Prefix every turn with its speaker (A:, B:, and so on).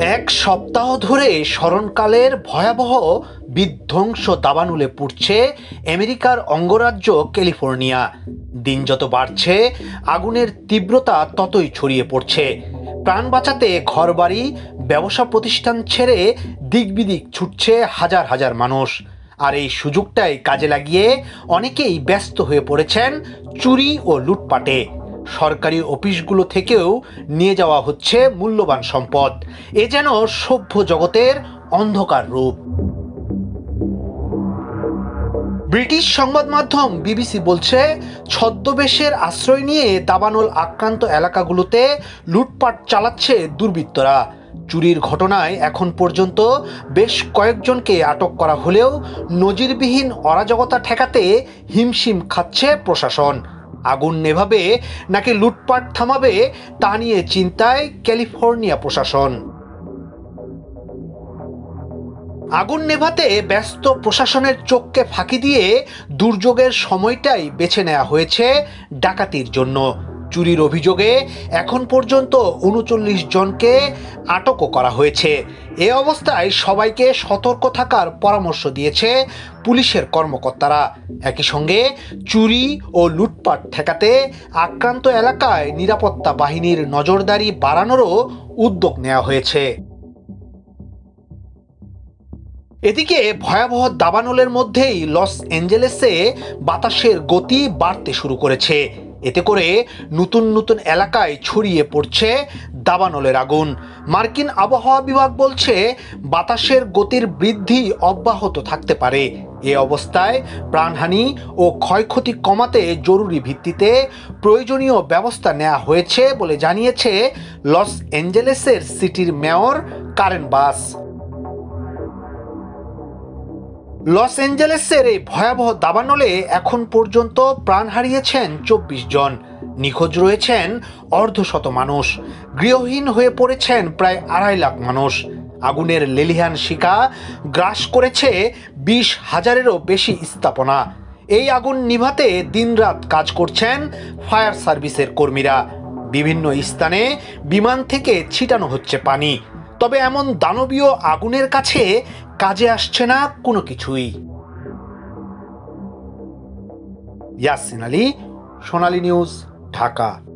A: এক সপ্তাহ ধরে স্মরণকালের ভয়াবহ বিধ্বংস দাবানলে পুড়ছে আমেরিকার অঙ্গরাজ্য ক্যালিফোর্নিয়া। দিন যত বাড়ছে আগুনের তীব্রতা ততই ছড়িয়ে পড়ছে। প্রাণ বাঁচাতে ঘরবাড়ি, ব্যবসা প্রতিষ্ঠান ছেড়ে দিকবিদিক ছুটছে হাজার হাজার মানুষ। আর এই সুযোগটাই কাজে লাগিয়ে অনেকেই ব্যস্ত হয়ে পড়েছেন চুরি ও লুটপাটে। সরকারি অফিসগুলো থেকেও নিয়ে যাওয়া হচ্ছে মূল্যবান সম্পদ। এ যেন সভ্য জগতের অন্ধকার রূপ। ব্রিটিশ সংবাদ মাধ্যম বিবিসি বলছে, ছদ্মবেশের আশ্রয় নিয়ে দাবানল আক্রান্ত এলাকাগুলোতে লুটপাট চালাচ্ছে দুর্বৃত্তরা। চুরির ঘটনায় এখন পর্যন্ত বেশ কয়েকজনকে আটক করা হলেও নজিরবিহীন অরাজকতা ঠেকাতে হিমশিম খাচ্ছে প্রশাসন। আগুন নেভাবে নাকি লুটপাট থামাবে তা নিয়ে চিন্তায় ক্যালিফোর্নিয়া প্রশাসন। আগুন নেভাতে ব্যস্ত প্রশাসনের চোখকে ফাঁকি দিয়ে দুর্যোগের সময়টাই বেছে নেওয়া হয়েছে ডাকাতির জন্য। চুরির অভিযোগে এখন পর্যন্ত ৩৯ জনকে আটকও করা হয়েছে। এ অবস্থায় সবাইকে সতর্ক থাকার পরামর্শ দিয়েছে পুলিশের কর্মকর্তারা। একই সঙ্গে চুরি ও লুটপাট ঠেকাতে আক্রান্ত এলাকায় নিরাপত্তা বাহিনীর নজরদারি বাড়ানোরও উদ্যোগ নেওয়া হয়েছে। এদিকে ভয়াবহ দাবানলের মধ্যেই লস অ্যাঞ্জেলেসে বাতাসের গতি বাড়তে শুরু করেছে। এতে করে নতুন নতুন এলাকায় ছড়িয়ে পড়ছে দাবানলের আগুন। মার্কিন আবহাওয়া বিভাগ বলছে, বাতাসের গতির বৃদ্ধি অব্যাহত থাকতে পারে। এ অবস্থায় প্রাণহানি ও ক্ষয়ক্ষতি কমাতে জরুরি ভিত্তিতে প্রয়োজনীয় ব্যবস্থা নেওয়া হয়েছে বলে জানিয়েছে লস অ্যাঞ্জেলেসের সিটির মেয়র কারেন বাস। লস অ্যাঞ্জেলেসের এই ভয়াবহ দাবানলে এখন পর্যন্ত প্রাণ হারিয়েছেন ২৪ জন। নিখোঁজ রয়েছেন অর্ধশত মানুষ। গৃহহীন হয়ে পড়েছেন প্রায় ২.৫ লাখ মানুষ। আগুনের লেলিহান শিখা গ্রাস করেছে ২০,০০০-এরও বেশি স্থাপনা। এই আগুন নিভাতে দিনরাত কাজ করছেন ফায়ার সার্ভিসের কর্মীরা। বিভিন্ন স্থানে বিমান থেকে ছিটানো হচ্ছে পানি। তবে এমন দানবীয় আগুনের কাছে কাজে আসছে না কোনো কিছুই। ইয়াসিন আলী, সোনালী নিউজ, ঢাকা।